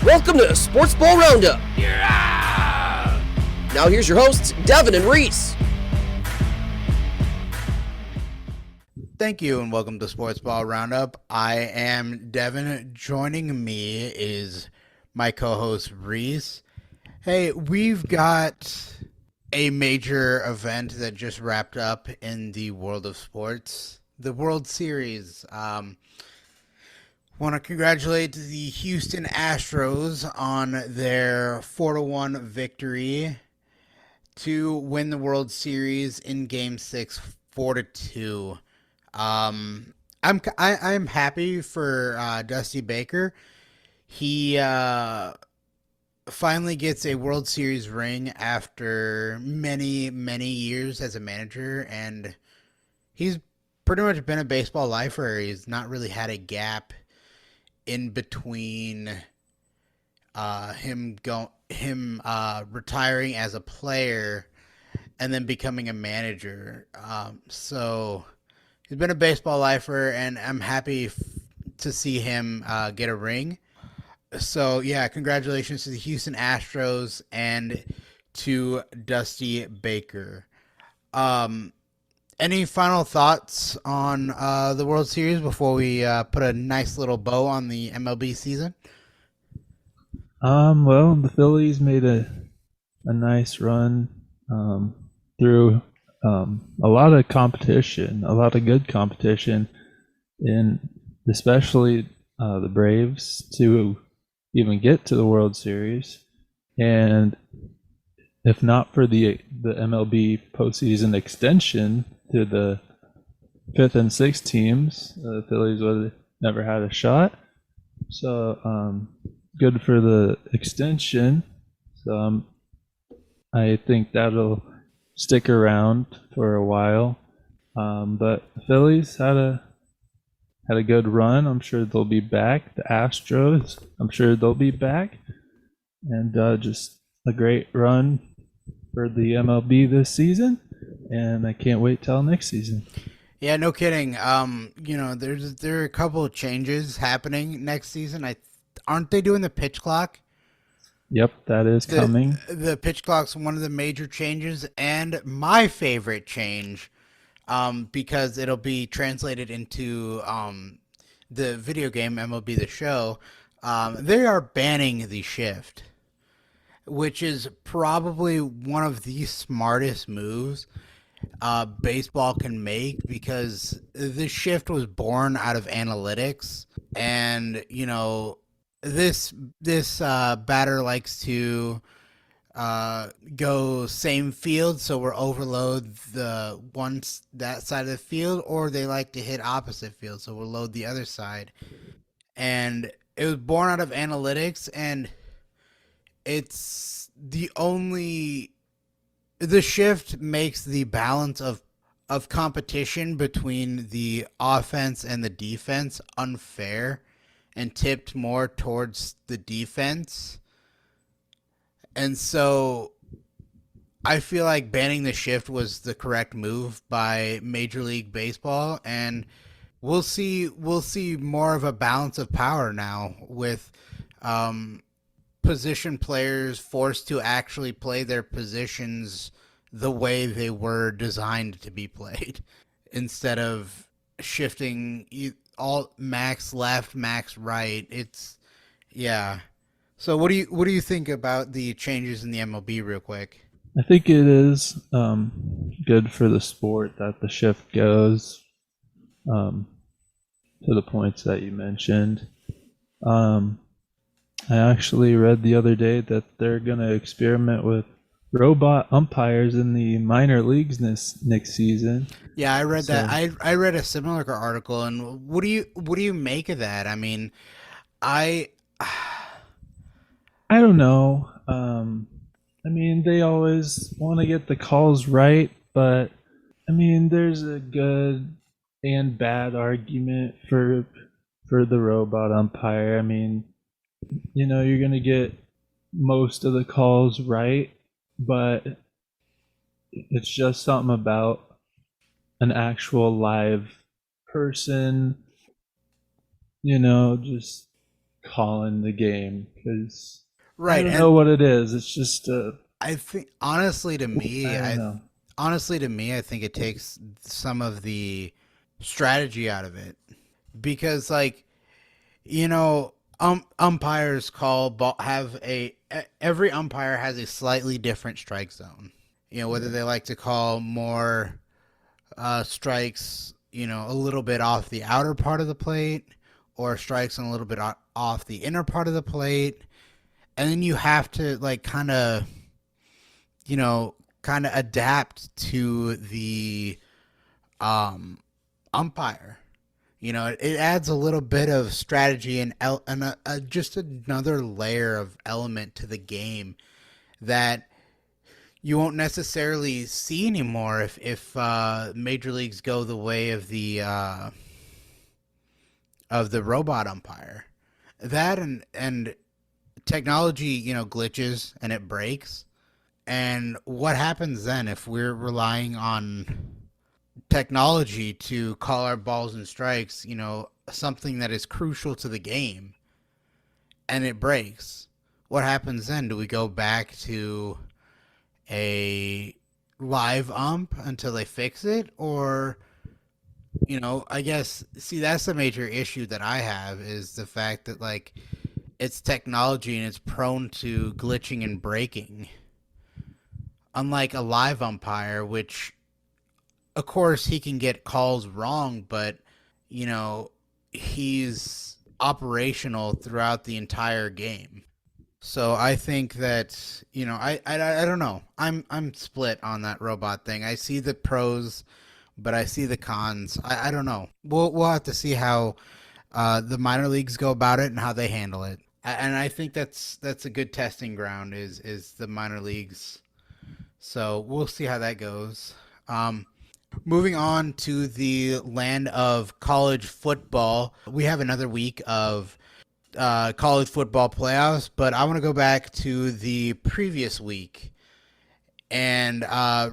Welcome to Sportsball Roundup. Now here's your hosts, Devin and Reese. Thank you and welcome to Sportsball Roundup. I am Devin. Joining me is my co-host Reese. Hey, we've got a major event that just wrapped up in the world of sports, the World Series. Want to congratulate the Houston Astros on their 4-1 victory to win the World Series in Game 6, 4-2. I'm happy for Dusty Baker. He finally gets a World Series ring after many years as a manager, and he's pretty much been a baseball lifer. He's not really had a gap in between him retiring as a player and then becoming a manager. So he's been a baseball lifer, and I'm happy to see him get a ring. So, yeah, congratulations to the Houston Astros and to Dusty Baker. Any final thoughts on the World Series before we put a nice little bow on the MLB season? Well, the Phillies made a nice run through a lot of competition, a lot of good competition, and especially the Braves to even get to the World Series. And if not for the MLB postseason extension to the 5th and 6th teams, the Phillies would have never had a shot. So good for the extension. So I think that'll stick around for a while. But the Phillies had a good run. I'm sure they'll be back. The Astros, I'm sure they'll be back. And just a great run for the MLB this season. And I can't wait till next season. Yeah, no kidding. There are a couple of changes happening next season. Aren't they doing the pitch clock? Yep, that is coming. The pitch clock's one of the major changes, and my favorite change, because it'll be translated into the video game MLB The Show. They are banning the shift, which is probably one of the smartest moves baseball can make, because the shift was born out of analytics, and this batter likes to go same field, so we're overload that side of the field, or they like to hit opposite field, so we'll load the other side. And it was born out of analytics, and it's the shift makes the balance of competition between the offense and the defense unfair and tipped more towards the defense. And so I feel like banning the shift was the correct move by Major League Baseball, and we'll see more of a balance of power now with position players forced to actually play their positions the way they were designed to be played, instead of shifting all max left, max right. So what do you think about the changes in the MLB real quick? I think it is good for the sport that the shift goes to the points that you mentioned. I actually read the other day that they're going to experiment with robot umpires in the minor leagues next season. Yeah, I read that. I read a similar article, and what do you make of that? I mean, I don't know. I mean, they always want to get the calls right, but I mean, there's a good and bad argument for the robot umpire. I mean, you're going to get most of the calls right, but it's just something about an actual live person, just calling the game because I Right, don't and know what it is. It's just I think honestly to I me, don't know. I think it takes some of the strategy out of it because like umpires call ball have every umpire has a slightly different strike zone. Whether Yeah. they like to call more strikes, a little bit off the outer part of the plate, or strikes on a little bit off the inner part of the plate, and then you have to like you know, kind of adapt to the um umpire. It adds a little bit of strategy and just another layer of element to the game that you won't necessarily see anymore if major leagues go the way of the robot umpire. That and technology, glitches and it breaks. And what happens then if we're relying on technology to call our balls and strikes, something that is crucial to the game, and it breaks? What happens then? Do we go back to a live ump until they fix it? Or, I guess, see, that's the major issue that I have is the fact that, like, it's technology and it's prone to glitching and breaking. Unlike a live umpire, which of course he can get calls wrong, but you know he's operational throughout the entire game. So I think that I don't know. I'm split on that robot thing. I see the pros, but I see the cons. I don't know. We'll have to see how the minor leagues go about it and how they handle it. And I think that's a good testing ground is the minor leagues. So we'll see how that goes. Moving on to the land of college football, we have another week of college football playoffs, but I want to go back to the previous week. And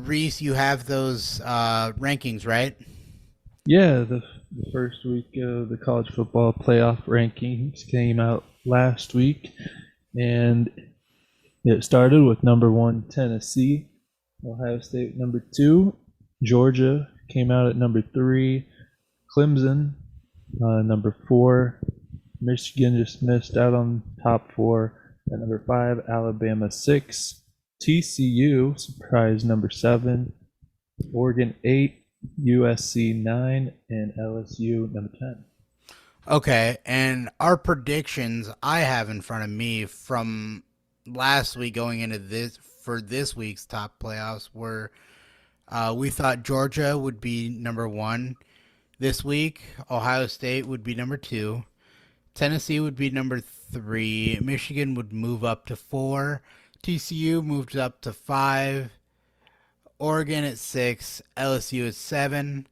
Reese, you have those rankings, right? Yeah, the first week of the college football playoff rankings came out last week, and it started with number 1 Tennessee, Ohio State number 2, Georgia came out at number 3, Clemson number 4, Michigan just missed out on top 4 at number 5, Alabama 6, TCU surprise number 7, Oregon 8, USC 9, and LSU number 10. Okay, and our predictions I have in front of me from last week going into this week's top playoffs were we thought Georgia would be number 1 this week, Ohio State would be number 2, Tennessee would be number 3, Michigan would move up to 4, TCU moved up to 5, Oregon at 6, LSU at 7,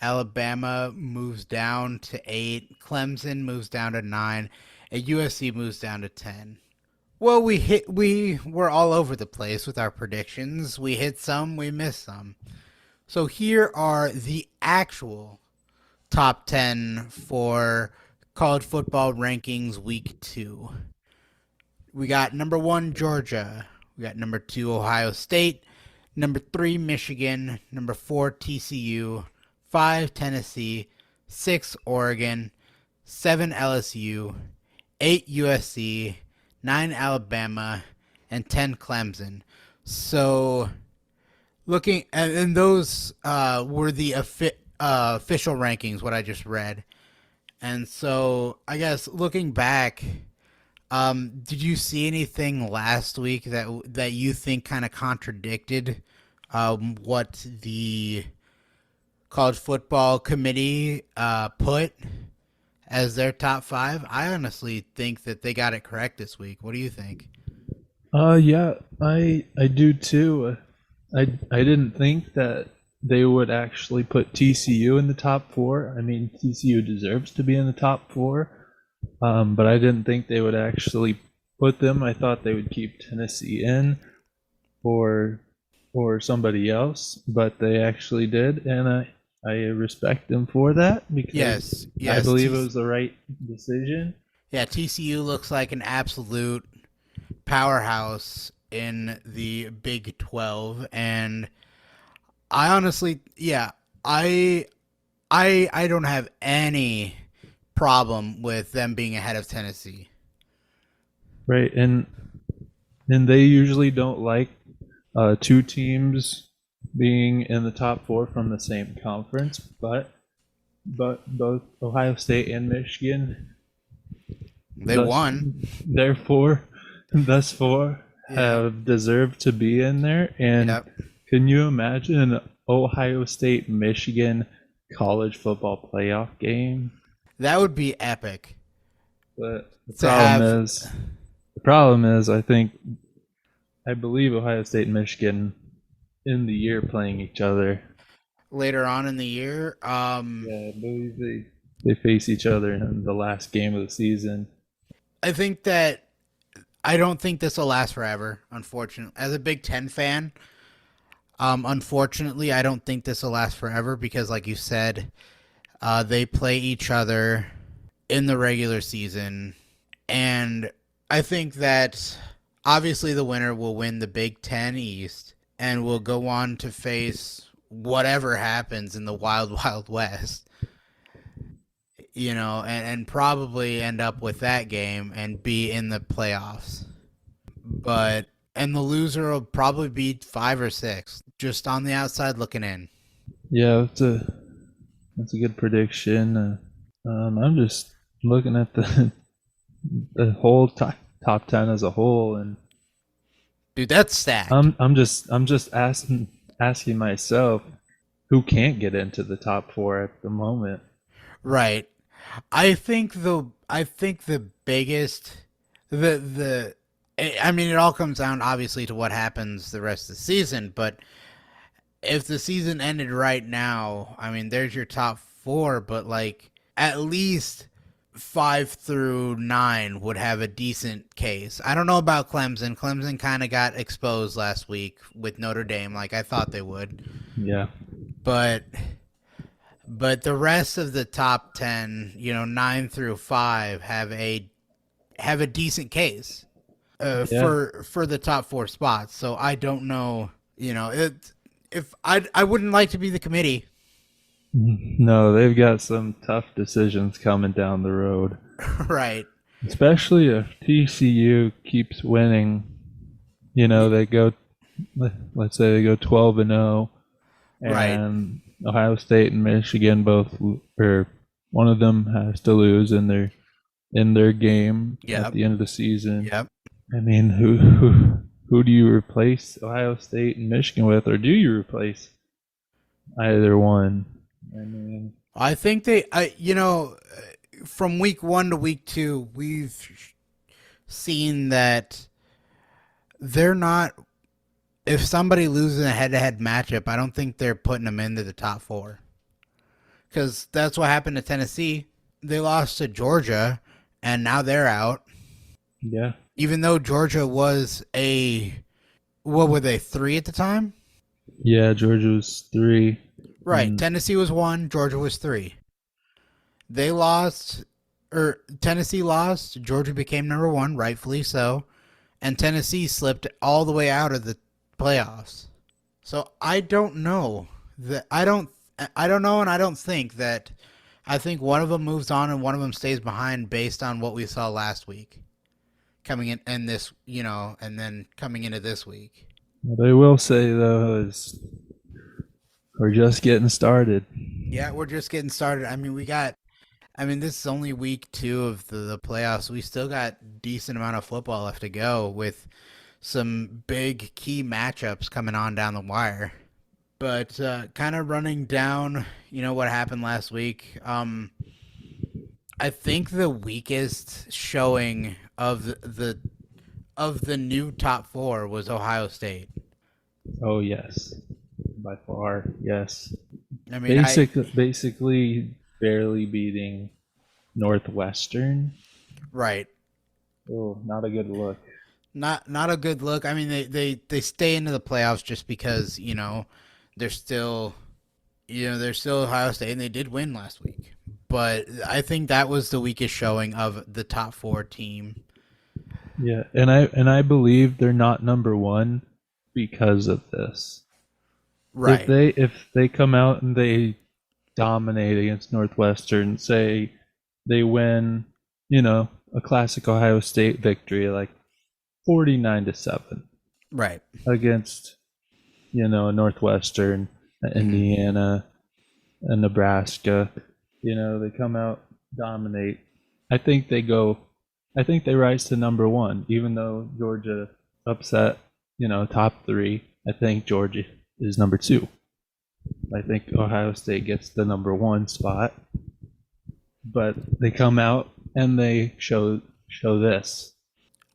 Alabama moves down to 8, Clemson moves down to 9, and USC moves down to 10. Well, we were all over the place with our predictions. We hit some, we missed some. So here are the actual top 10 for college football rankings week 2. We got number 1 Georgia, we got number 2 Ohio State, number 3 Michigan, number 4 TCU, 5 Tennessee, 6 Oregon, 7 LSU, 8 USC, 9 Alabama, and 10 Clemson. So looking and those were the official rankings, what I just read. And so I guess looking back, did you see anything last week that you think kind of contradicted what the college football committee put as their top 5? I honestly think that they got it correct this week. What do you think? Yeah, I do too. I didn't think that they would actually put TCU in the top 4. I mean, TCU deserves to be in the top 4, but I didn't think they would actually put them. I thought they would keep Tennessee in, or somebody else, but they actually did, and I respect them for that because Yes, I yes, believe it was the right decision. Yeah, TCU looks like an absolute powerhouse in the Big 12, and I honestly, yeah, I I don't have any problem with them being ahead of Tennessee. Right, and they usually don't like two teams being in the top four from the same conference, but both Ohio State and Michigan, They thus won. thus far, Yeah. have deserved to be in there. And Yep. can you imagine an Ohio State Michigan college football playoff game? That would be epic But to have the problem is, I believe Ohio State and Michigan in the year playing each other. later on in the year. Yeah, I believe they face each other in the last game of the season. I think that I don't think this will last forever. Unfortunately, as a Big Ten fan, unfortunately, I don't think this will last forever because, like you said, they play each other in the regular season, and I think that obviously the winner will win the Big Ten East and will go on to face whatever happens in the Wild Wild West. And probably end up with that game and be in the playoffs. But and the loser will probably be 5 or 6, just on the outside looking in. Yeah, that's a good prediction. I'm just looking at the whole top 10 as a whole, and Dude, that's stacked. I'm just asking myself who can't get into the top four at the moment. Right. I think the biggest the I mean it all comes down obviously to what happens the rest of the season, but if the season ended right now, I mean there's your top 4, but like at least 5 through 9 would have a decent case. I don't know about Clemson. Clemson kind of got exposed last week with Notre Dame like I thought they would. Yeah, But the rest of the top 10, 9 through 5 have a decent case yeah. for the top 4 spots. So I don't know, if I wouldn't like to be the committee. No, they've got some tough decisions coming down the road, Right. especially if TCU keeps winning. They go, let's say they go 12-0, Right. and Ohio State and Michigan both, or one of them has to lose in their game Yep. at the end of the season. Yep. I mean, who do you replace Ohio State and Michigan with, or do you replace either one? I mean, I think from week 1 to week 2, we've seen that they're not. If somebody loses a head-to-head matchup, I don't think they're putting them into the top 4. Because that's what happened to Tennessee. They lost to Georgia, and now they're out. yeah, Even though Georgia was what were they, 3 at the time? yeah. Georgia was 3. Right. Tennessee was 1, Georgia was 3. They lost, or Tennessee lost, Georgia became number 1, rightfully so, and Tennessee slipped all the way out of the playoffs. So I don't know that I don't know, and I don't think that. I think one of them moves on and one of them stays behind based on what we saw last week, coming in and this, and then coming into this week. What I will say though is we're just getting started. Yeah, we're just getting started. This is only week 2 of the playoffs. We still got decent amount of football left to go with some big key matchups coming on down the wire. But kind of running down, what happened last week. I think the weakest showing of the new top 4 was Ohio State. Oh yes, by far, yes. I mean, Basically, barely beating Northwestern. right. Oh, not a good look. Not a good look. I mean, they stay into the playoffs just because they're still Ohio State, and they did win last week. but I think that was the weakest showing of the top 4 team. Yeah, and I believe they're not number one because of this. Right. If they come out and they dominate against Northwestern, say they win, a classic Ohio State victory like 49-7 Right. against, Northwestern, Indiana, and Nebraska. They come out, dominate. I think they rise to number one, even though Georgia upset, top 3. I think Georgia is number 2. I think Ohio State gets the number 1 spot, but they come out and they show this.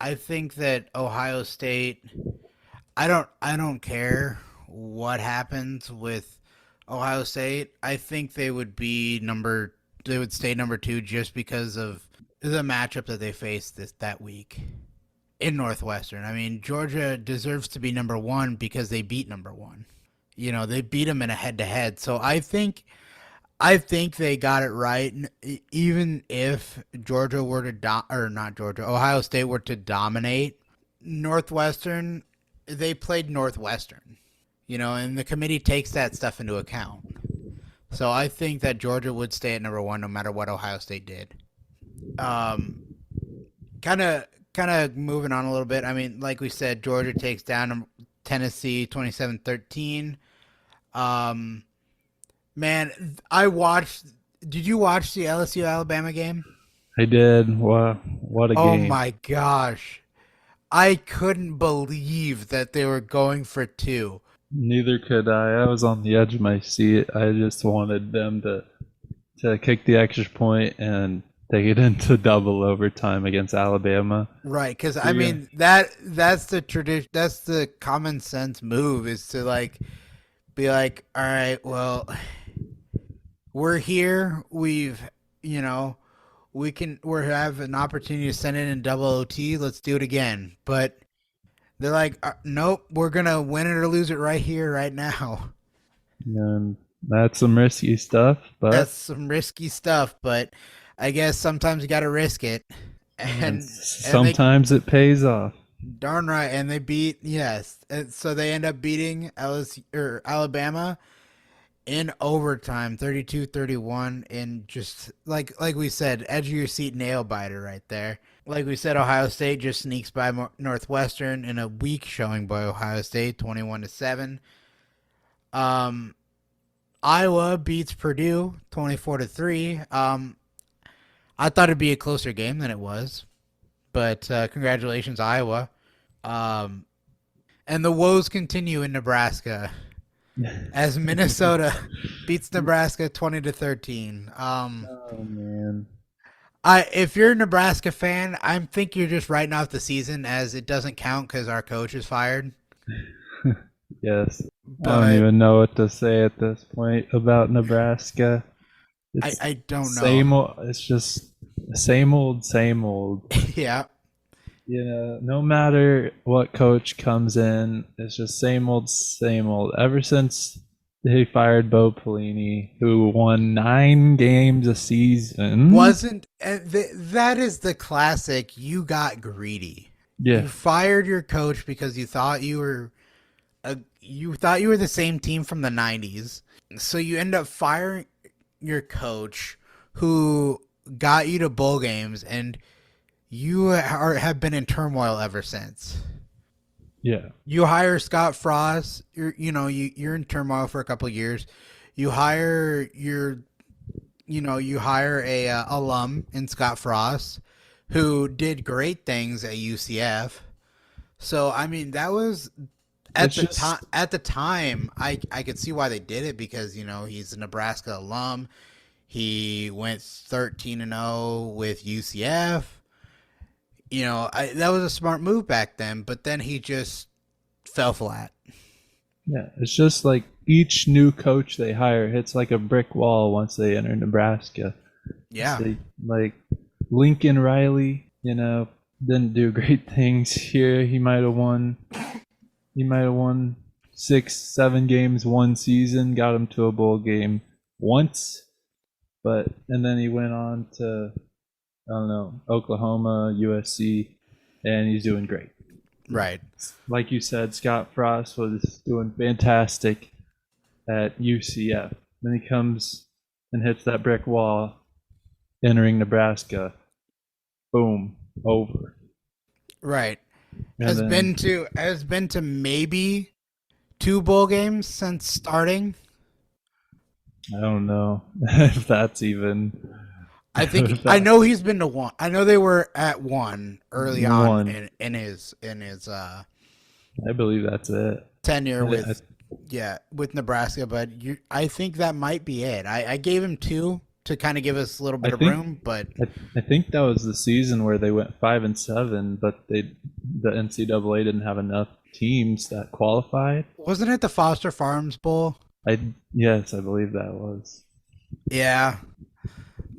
I think that Ohio State, I don't care what happens with Ohio State. I think they would stay number 2 just because of the matchup that they faced that week in Northwestern. I mean, Georgia deserves to be number 1 because they beat number 1. They beat them in a head-to-head. So I think they got it right. Even if Georgia were to or not Georgia, Ohio State were to dominate Northwestern, they played Northwestern. And the committee takes that stuff into account. So I think that Georgia would stay at number 1 no matter what Ohio State did. Kind of moving on a little bit. I mean, like we said, Georgia takes down Tennessee 27-13. Man, did you watch the LSU Alabama game? I did. What a game. Oh my gosh. I couldn't believe that they were going for 2. Neither could I. I was on the edge of my seat. I just wanted them to kick the extra point and take it into double overtime against Alabama. Right, because I mean that's the tradition. That's the common sense move, is to be like, all right, well, we're here. We have an opportunity to send it in double OT. Let's do it again. But they're like, nope, we're gonna win it or lose it right here, right now. And that's some risky stuff, but That's some risky stuff. But I guess sometimes you got to risk it, and sometimes it pays off. Darn right, and they beat so they end up beating Alabama in overtime, 32-31, and just like we said, edge of your seat nail biter right there. Like we said, Ohio State just sneaks by Northwestern in a weak showing by Ohio State, 21-7. Iowa beats Purdue 24-3. I thought it'd be a closer game than it was, but congratulations, Iowa. And the woes continue in Nebraska as Minnesota beats Nebraska 20-13. Oh man. If you're a Nebraska fan, I think you're just writing off the season, as it doesn't count because our coach is fired. Yes. I don't even know what to say at this point about Nebraska. I don't know. Same old, it's just same old. Yeah. No matter what coach comes in, it's just same old. Ever since they fired Bo Pelini, who won 9 games a season. That is the classic, you got greedy. Yeah. You fired your coach because you thought you were the same team from the 90s. So you end up firing your coach who got you to bowl games, and you have been in turmoil ever since. Yeah. You hire Scott Frost. You're in turmoil for a couple of years. You hire a alum in Scott Frost who did great things at UCF. So I mean, that was at the time I could see why they did it, because he's a Nebraska alum. He went 13-0 with UCF. That was a smart move back then, but then he just fell flat. Yeah, it's just like each new coach they hire hits like a brick wall once they enter Nebraska. Yeah. Like Lincoln Riley, didn't do great things here. He might have won 6-7 games one season, got him to a bowl game once. And then he went on to, I don't know, Oklahoma, USC, and he's doing great. Right. Like you said, Scott Frost was doing fantastic at UCF. Then he comes and hits that brick wall entering Nebraska. Boom, over. Right. And Has then, been to maybe 2 bowl games since starting. I don't know if that's even. I think I know he's been to 1. I know they were at 1 early on One. in his I believe that's it. tenure I, with Nebraska, but I think that might be it. I gave him 2 to kind of give us a little bit of room, but I think that was the season where they went 5-7, but the NCAA didn't have enough teams that qualified. wasn't it the Foster Farms Bowl? Yes, I believe that was. Yeah.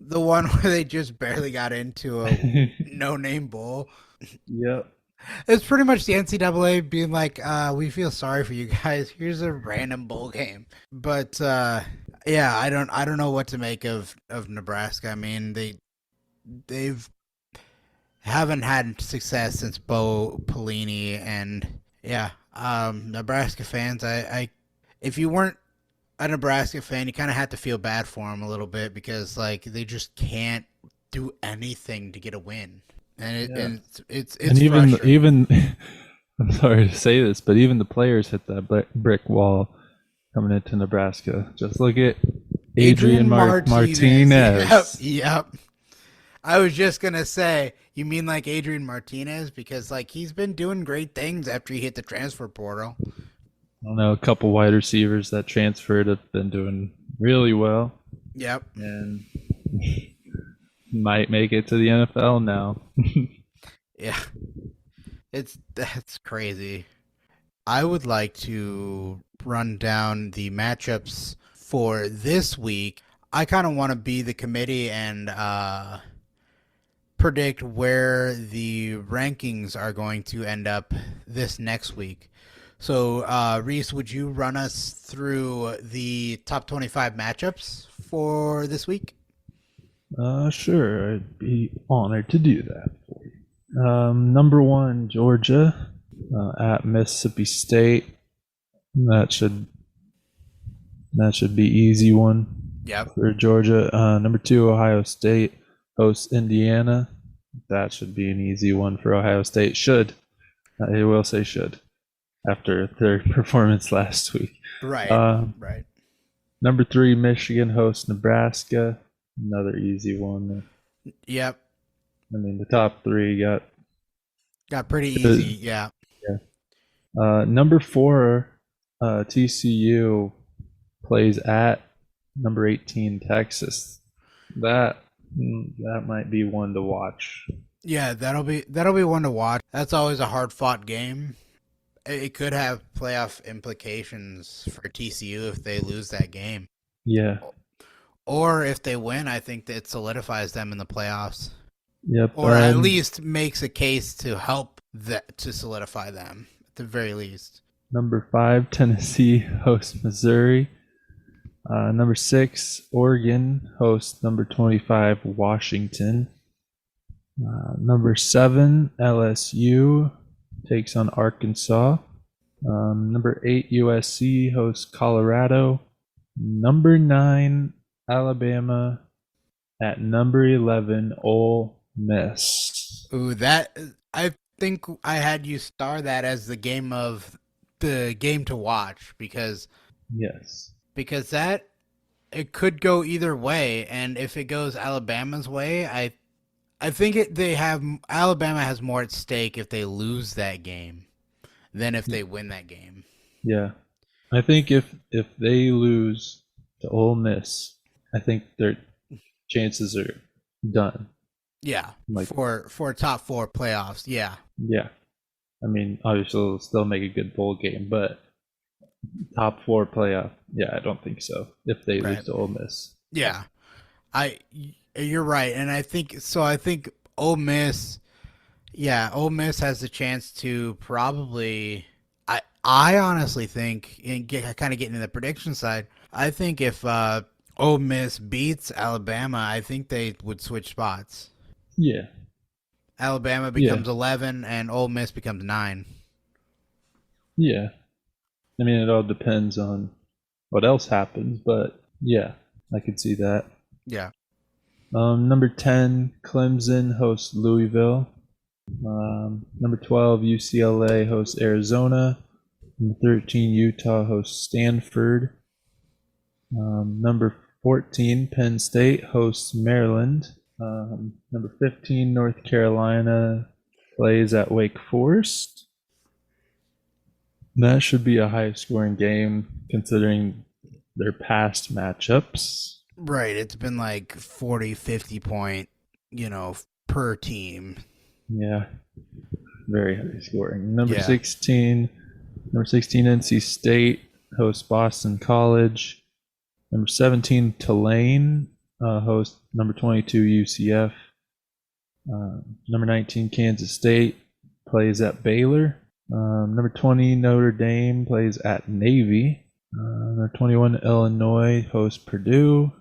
The one where they just barely got into a no-name bowl. Yep. It's pretty much the NCAA being like, we feel sorry for you guys. Here's a random bowl game. But yeah, I don't know what to make of Nebraska. I mean, they've haven't had success since Bo Pelini, and yeah, Nebraska fans, I if you weren't a Nebraska fan, you kind of had to feel bad for them a little bit because like they just can't do anything to get a win. And it's And frustrating. I'm sorry to say this, but even the players hit that brick wall coming into Nebraska. Just look at Adrian Martinez. Yep. I was just gonna say, you mean like Adrian Martinez because like he's been doing great things after he hit the transfer portal. I don't know, a couple wide receivers that transferred have been doing really well Yep. and might make it to the NFL now. Yeah. That's crazy. I would like to run down the matchups for this week. I kind of want to be the committee and predict where the rankings are going to end up this next week. So, Reese, would you run us through the top 25 matchups for this week? Sure, I'd be honored to do that for you. Number 1, Georgia at Mississippi State. That should be easy one. Yep. For Georgia. Number 2, Ohio State hosts Indiana. That should be an easy one for Ohio State. Should. I will say should. After their performance last week. Right. Right. Number 3, Michigan hosts Nebraska. Another easy one. Yep. I mean, the top 3 got pretty easy. Yeah. Number 4, TCU plays at number 18, Texas. That might be one to watch. Yeah, that'll be one to watch. That's always a hard fought game. It could have playoff implications for TCU if they lose that game. Yeah. Or if they win, I think that it solidifies them in the playoffs. Yep. Or at least makes a case to help to solidify them at the very least. Number 5, Tennessee hosts Missouri. Number 6, Oregon hosts number 25, Washington. Number 7, LSU takes on Arkansas. Number 8, USC hosts Colorado. Number 9, Alabama at number 11, Ole Miss. Ooh, that I think I had you star that as the game to watch because Yes. that it could go either way, and if it goes Alabama's way, I think Alabama has more at stake if they lose that game than if they win that game. Yeah. I think if they lose to Ole Miss, I think their chances are done. Yeah, Like, for top 4 playoffs. Yeah. Yeah. I mean, obviously they'll still make a good bowl game, but top 4 playoff, yeah, I don't think so. If they lose to Ole Miss. Yeah. You're right, and I think Ole Miss, Ole Miss has the chance to probably. I honestly think, and kind of getting to the prediction side, I think if Ole Miss beats Alabama, I think they would switch spots. Yeah. Alabama Yeah. becomes 11 and Ole Miss becomes 9. Yeah. I mean, it all depends on what else happens, but yeah, I could see that. Yeah. Number 10, Clemson hosts Louisville. Number 12, UCLA hosts Arizona. Number 13, Utah hosts Stanford. Number 14, Penn State hosts Maryland. Number 15, North Carolina plays at Wake Forest. That should be a high scoring game considering their past matchups. Right. It's been like 40, 50 point, per team. Yeah, very high scoring. Number Yeah. 16, NC State hosts Boston College. Number 17, Tulane hosts number 22, UCF. Number 19, Kansas State plays at Baylor. Number 20, Notre Dame plays at Navy. Number 21, Illinois hosts Purdue.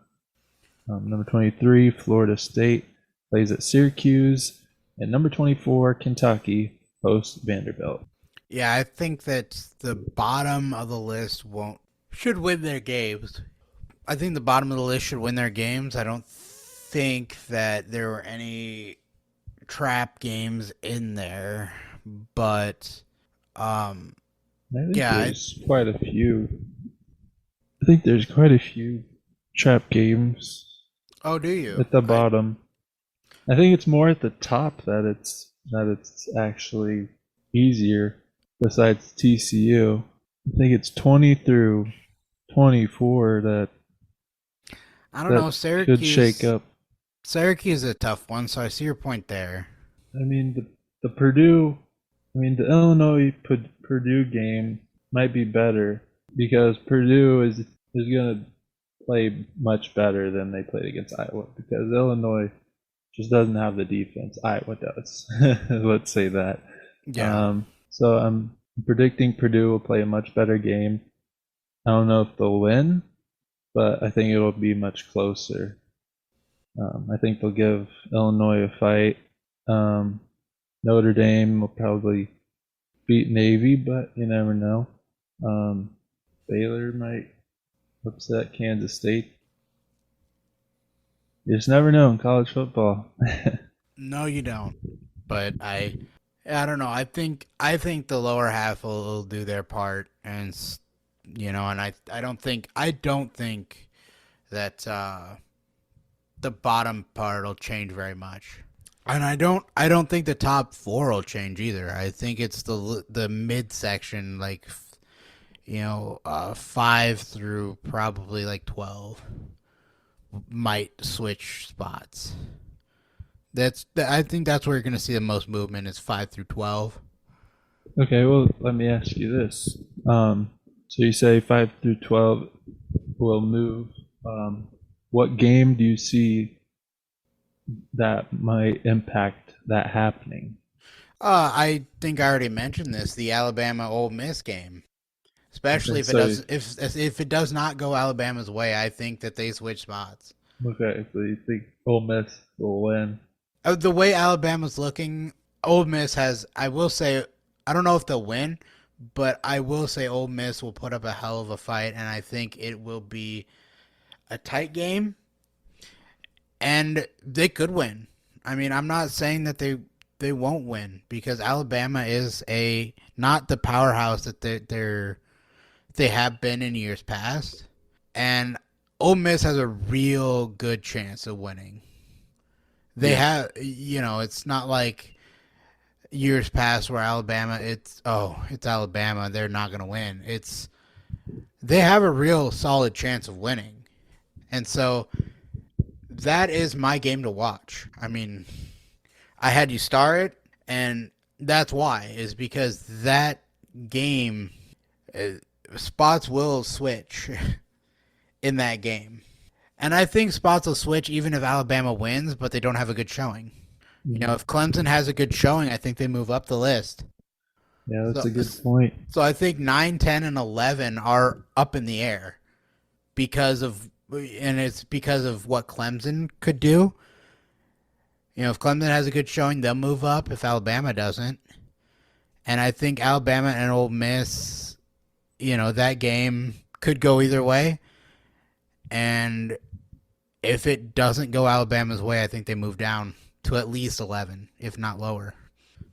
Number 23, Florida State plays at Syracuse. And number 24, Kentucky hosts Vanderbilt. Yeah, I think that the bottom of the list should win their games. I think the bottom of the list should win their games. I don't think that there were any trap games in there, but I think yeah, there's quite a few. I think there's quite a few trap games oh, do you? at the bottom. I think it's more at the top that it's actually easier. Besides TCU, I think it's 20 through 24 that I don't know. Syracuse could shake up. Syracuse is a tough one, so I see your point there. I mean, the Purdue, the Illinois Purdue game might be better because Purdue is going to play much better than they played against Iowa because Illinois just doesn't have the defense Iowa does. Let's say that. Yeah. So I'm predicting Purdue will play a much better game. I don't know if they'll win, but I think it'll be much closer. I think they'll give Illinois a fight. Notre Dame will probably beat Navy, but you never know. Baylor might upset Kansas State. You just never know in college football. No, you don't. But I don't know. I think the lower half will do their part, and and I don't think that the bottom part will change very much. And I don't think the top 4 will change either. I think it's the midsection, like 5 through probably like 12 might switch spots. I think that's where you're going to see the most movement is 5 through 12. Okay, well, let me ask you this. So you say 5 through 12 will move. What game do you see that might impact that happening? I think I already mentioned this, the Alabama Ole Miss game. Especially if it does not go Alabama's way, I think that they switch spots. Okay, so you think Ole Miss will win? The way Alabama's looking, Ole Miss has. I will say, I don't know if they'll win, but I will say Ole Miss will put up a hell of a fight, and I think it will be a tight game, and they could win. I mean, I'm not saying that they won't win because Alabama is not the powerhouse that they have been in years past, and Ole Miss has a real good chance of winning. They have, it's not like years past where Alabama, it's Alabama, they're not going to win. They have a real solid chance of winning. And so that is my game to watch. I mean, I had you star it, and that's why, is because that game, spots will switch in that game. And I think spots will switch even if Alabama wins, but they don't have a good showing. If Clemson has a good showing, I think they move up the list. Yeah, that's a good point. So I think 9, 10, and 11 are up in the air because of and it's because of what Clemson could do. If Clemson has a good showing, they'll move up if Alabama doesn't. And I think Alabama and Ole Miss, that game could go either way. And if it doesn't go Alabama's way, I think they move down to at least 11, if not lower.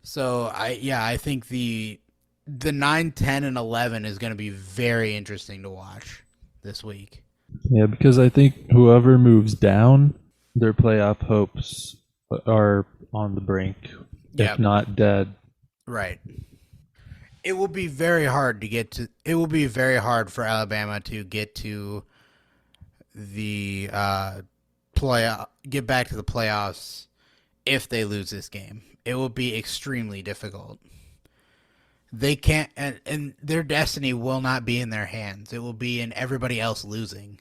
So I think the 9, 10, and 11 is going to be very interesting to watch this week. Yeah, because I think whoever moves down, their playoff hopes are on the brink, if not dead. Right. It will be very hard to get to. It will be very hard for Alabama to get to the get back to the playoffs if they lose this game. It will be extremely difficult. They can't, and their destiny will not be in their hands. It will be in everybody else losing.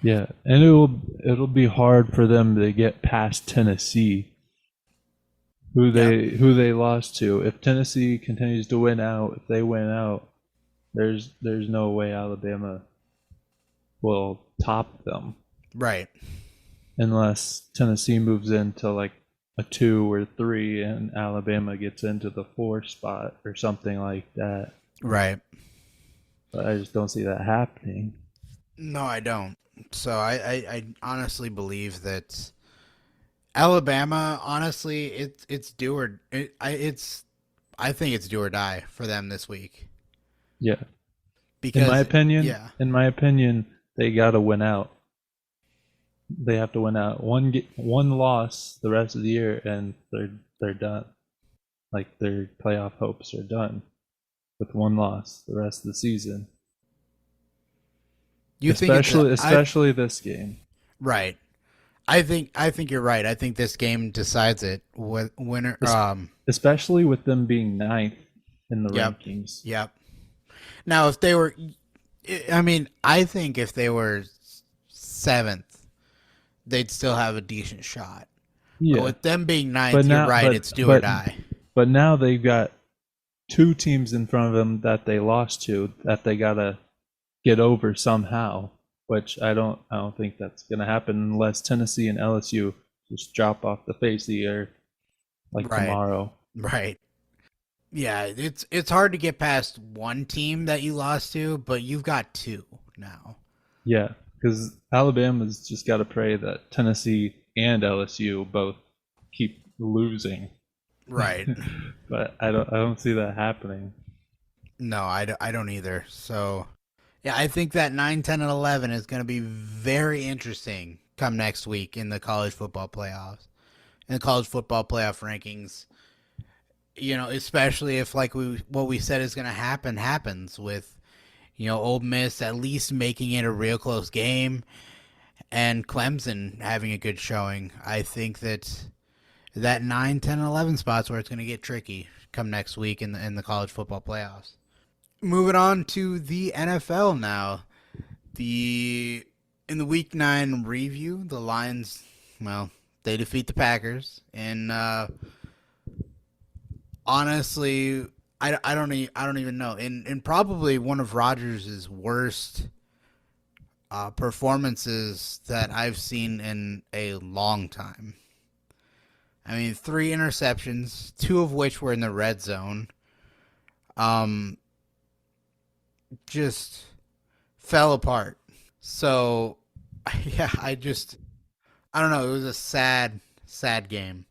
Yeah, and it'll be hard for them to get past Tennessee, who they lost to. If Tennessee continues to win out, if they win out, there's no way Alabama will top them. Right. Unless Tennessee moves into like a 2 or 3 and Alabama gets into the 4 spot or something like that. Right. But I just don't see that happening. No, I don't. So I honestly believe that Alabama, honestly, it's do or I think it's do or die for them this week. Yeah. Because in my opinion, they got to win out. They have to win out. One loss the rest of the year, and they're done. Like, their playoff hopes are done with one loss the rest of the season. Especially this game. Right. I think you're right. I think this game decides it. Winner. Especially with them being 9th in the rankings. Yep. Now, if they were, I think if they were 7th, they'd still have a decent shot. Yeah. But with them being 9th, you're right. It's do or die. But now they've got 2 teams in front of them that they lost to that they gotta get over somehow. Which I don't think that's gonna happen unless Tennessee and LSU just drop off the face of the earth tomorrow. Right. Yeah, it's hard to get past one team that you lost to, but you've got 2 now. Yeah, because Alabama's just got to pray that Tennessee and LSU both keep losing. Right. But I don't see that happening. No, I don't either. So, yeah, I think that 9, 10, and 11 is going to be very interesting come next week in the college football playoffs. In the college football playoff rankings. Especially if what we said is going to happen happens with, Ole Miss at least making it a real close game and Clemson having a good showing. I think that 9, 10, and 11 spots where it's going to get tricky come next week in the college football playoffs. Moving on to the NFL now. In the Week 9 review, the Lions, they defeat the Packers and honestly, I don't even know. In probably one of Rodgers' worst performances that I've seen in a long time. 3 interceptions, 2 of which were in the red zone. Just fell apart. So, yeah, I don't know. It was a sad game.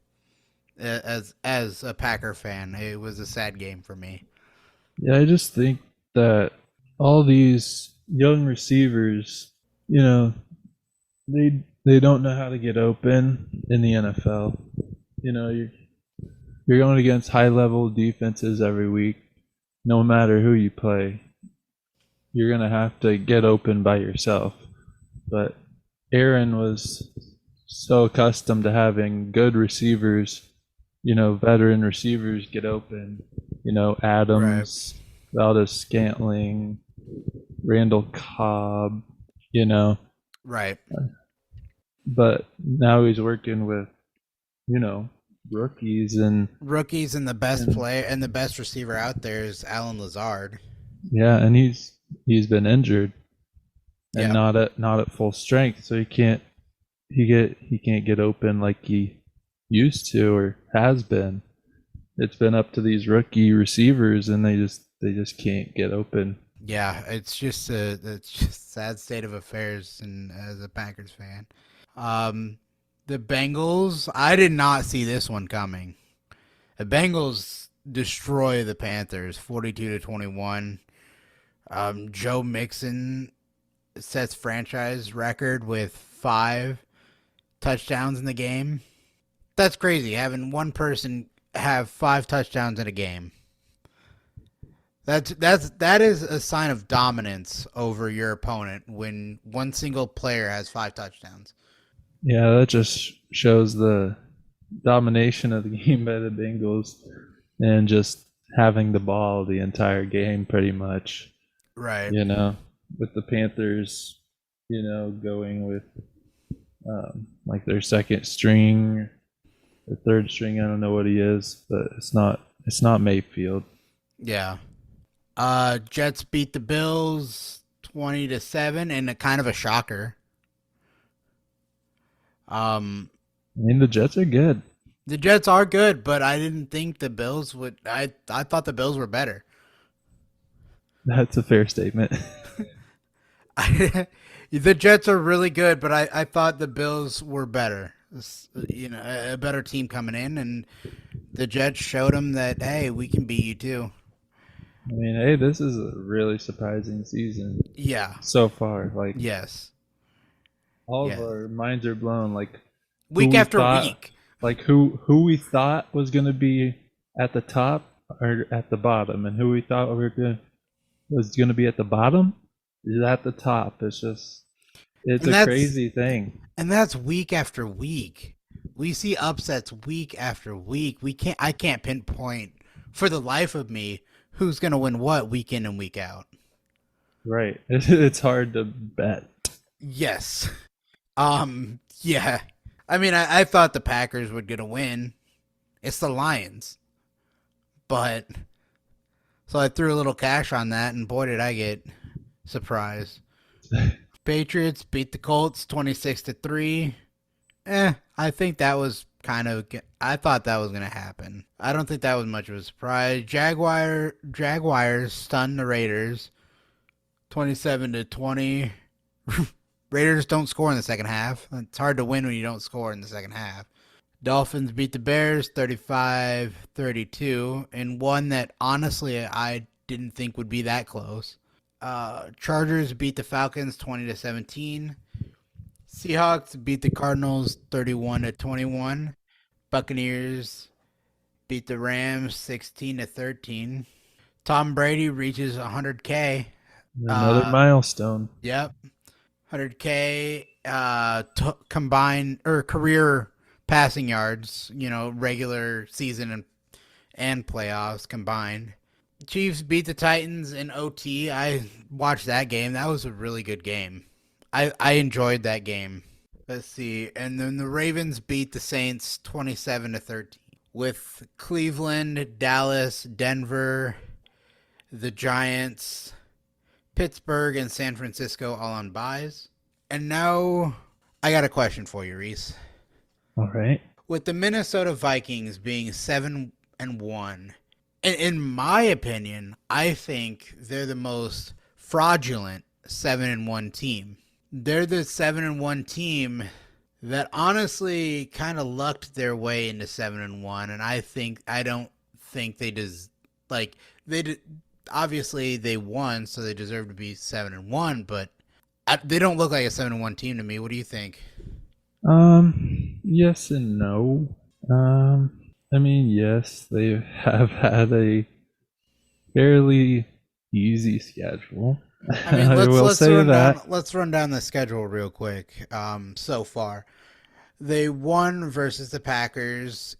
As a Packer fan, it was a sad game for me. Yeah, I just think that all these young receivers, they don't know how to get open in the NFL. You're going against high-level defenses every week. No matter who you play, you're going to have to get open by yourself. But Aaron was so accustomed to having good receivers, veteran receivers get open, Adams, right. Valdez-Scantling, Randall Cobb, Right. But now he's working with, rookies and the best player and the best receiver out there is Alan Lazard. Yeah, and he's been injured. and Yeah. not at full strength, so he can't get open like he used to or has been. It's been up to these rookie receivers, and they just can't get open. Yeah, it's just sad state of affairs, and as a Packers fan, um, the Bengals. I did not see this one coming. The Bengals destroy the Panthers, 42-21. Joe Mixon sets franchise record with 5 touchdowns in the game. That's crazy. Having one person have 5 touchdowns in a game. That is a sign of dominance over your opponent when one single player has 5 touchdowns. Yeah, that just shows the domination of the game by the Bengals and just having the ball the entire game, pretty much. Right. With the Panthers, going with like their second string or third string. I don't know what he is, but it's not Mayfield. Yeah. Jets beat the Bills 20-7 in a kind of a shocker. I mean, the Jets are good. The Jets are good, but I didn't think the Bills would. I thought the Bills were better. That's a fair statement. The Jets are really good, but I thought the Bills were better. A better team coming in, and the Jets showed them that, hey, we can beat you too. I mean, hey, this is a really surprising season Yeah. so far. Like Yes. all of Yeah. our minds are blown. Like who Week we after thought, week. like who we thought was going to be at the top or at the bottom, and who we thought was going to be at the bottom is at the top. It's And a that's crazy thing. and that's week after week. We see upsets week after week. I can't pinpoint for the life of me who's going to win what week in and week out. Right. It's hard to bet. Yes. Yeah. I mean, I thought the Packers were going to win. It's the Lions. But so I threw a little cash on that, and boy, did I get surprised. Patriots beat the Colts 26-3. I think that was I thought that was going to happen. I don't think that was much of a surprise. Jaguars stunned the Raiders 27-20. Raiders don't score in the second half. It's hard to win when you don't score in the second half. Dolphins beat the Bears 35-32 in one that honestly I didn't think would be that close. Chargers beat the Falcons 20-17. Seahawks beat the Cardinals 31-21. Buccaneers beat the Rams 16-13. Tom Brady reaches 100K. Another milestone. Yep. 100K combined or career passing yards, regular season and playoffs combined. Chiefs beat the Titans in OT. I watched that game. That was a really good game. I enjoyed that game. Let's see. And then the Ravens beat the Saints 27-13 with Cleveland, Dallas, Denver, the Giants, Pittsburgh, and San Francisco all on byes. And now I got a question for you, Reese. All right. With the Minnesota Vikings being 7-1, in my opinion, I think they're the most fraudulent 7-1 team. They're the 7-1 team that honestly kind of lucked their way into 7-1, and I don't think they obviously they won, so they deserve to be 7-1, but they don't look like a 7-1 team to me. What do you think? Yes and no. I mean, yes, they have had a fairly easy schedule. I mean, that. Let's run down the schedule real quick. So far, they won versus the Packers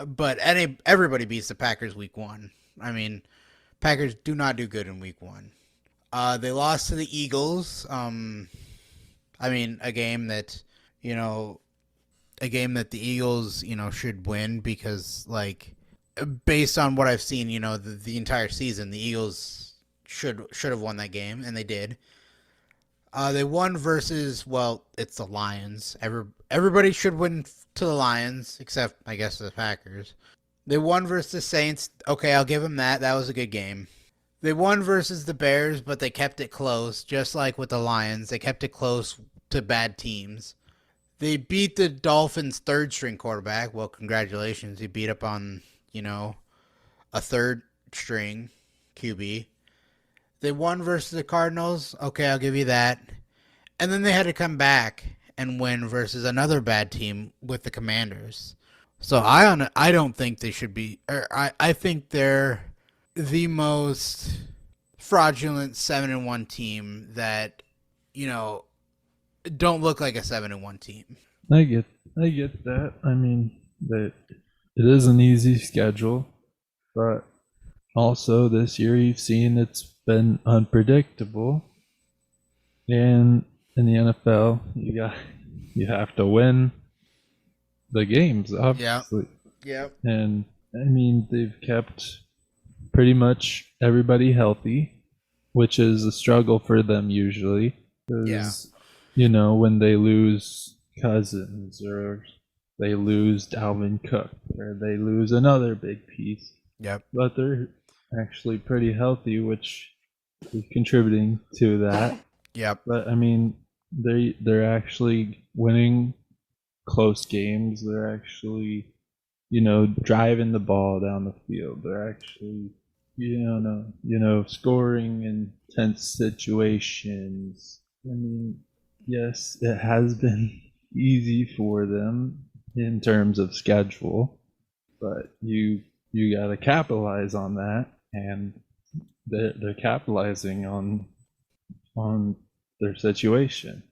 but everybody beats the Packers week 1. I mean, Packers do not do good in week 1. They lost to the Eagles. I mean, a game that the Eagles, should win because, based on what I've seen, the entire season, the Eagles should have won that game, and they did. They won versus, well, it's the Lions. Everybody should win to the Lions, except, I guess, the Packers. They won versus the Saints. Okay, I'll give them that. That was a good game. They won versus the Bears, but they kept it close, just like with the Lions. They kept it close to bad teams. They beat the Dolphins' third-string quarterback. Well, congratulations. He beat up on, a third-string QB. They won versus the Cardinals. Okay, I'll give you that. And then they had to come back and win versus another bad team with the Commanders. So I don't think they should be. I think they're the most fraudulent 7-1 team that don't look like a 7-1 team. I get that. I mean, that it is an easy schedule, but also this year you've seen it's been unpredictable. And in the NFL, you have to win the games, obviously. Yep. And I mean, they've kept pretty much everybody healthy, which is a struggle for them usually. Because, when they lose Cousins or they lose Dalvin Cook or they lose another big piece. Yep. But they're actually pretty healthy, which is contributing to that. Yep. But I mean, they're actually winning close games. They're actually, driving the ball down the field. They're actually, scoring in tense situations. I mean, yes, it has been easy for them in terms of schedule, but you got to capitalize on that, and they're capitalizing on their situation.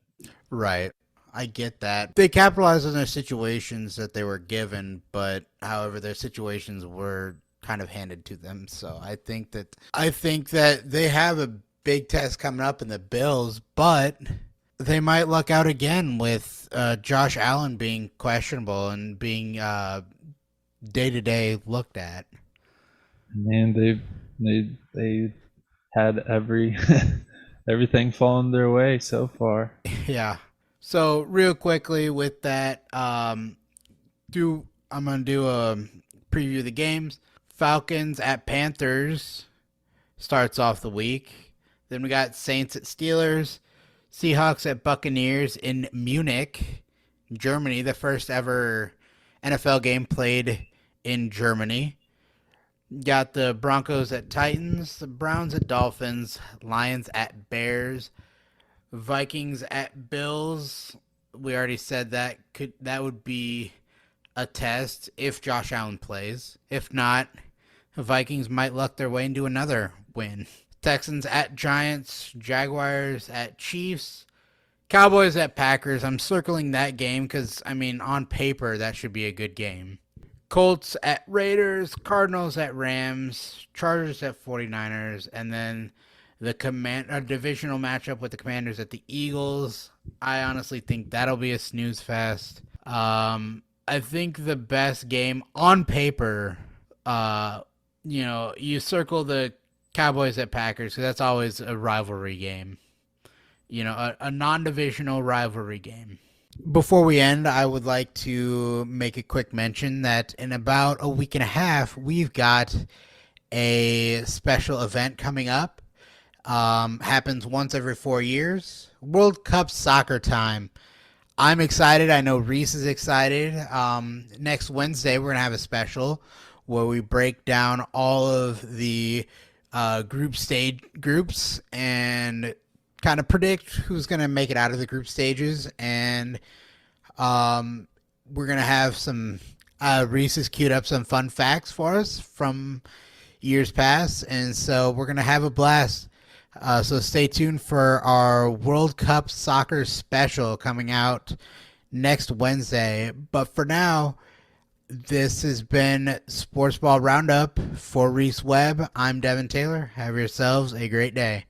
Right. I get that. They capitalized on their situations that they were given, but however their situations were kind of handed to them. So I think that they have a big test coming up in the Bills, but they might luck out again with Josh Allen being questionable and being day-to-day looked at. Man, they had everything fallen their way so far. Yeah. So real quickly with that, I'm gonna do a preview of the games. Falcons at Panthers starts off the week. Then we got Saints at Steelers, Seahawks at Buccaneers in Munich, Germany, the first ever NFL game played in Germany. Got the Broncos at Titans, the Browns at Dolphins, Lions at Bears, Vikings at Bills. We already said that would be a test if Josh Allen plays. If not, the Vikings might luck their way into another win. Texans at Giants, Jaguars at Chiefs, Cowboys at Packers. I'm circling that game because, on paper, that should be a good game. Colts at Raiders, Cardinals at Rams, Chargers at 49ers, and then the divisional matchup with the Commanders at the Eagles. I honestly think that'll be a snooze fest. I think the best game on paper, you circle the Cowboys at Packers because that's always a rivalry game. A non-divisional rivalry game. Before we end, I would like to make a quick mention that in about a week and a half, we've got a special event coming up. Happens once every 4 years. World Cup soccer time. I'm excited. I know Reese is excited. Next Wednesday, we're going to have a special where we break down all of the groups and kind of predict who's going to make it out of the group stages. And we're going to have some Reese has queued up some fun facts for us from years past. And so we're going to have a blast. So stay tuned for our World Cup soccer special coming out next Wednesday. But for now, this has been Sportsball Roundup. For Reese Webb, I'm Devin Taylor. Have yourselves a great day.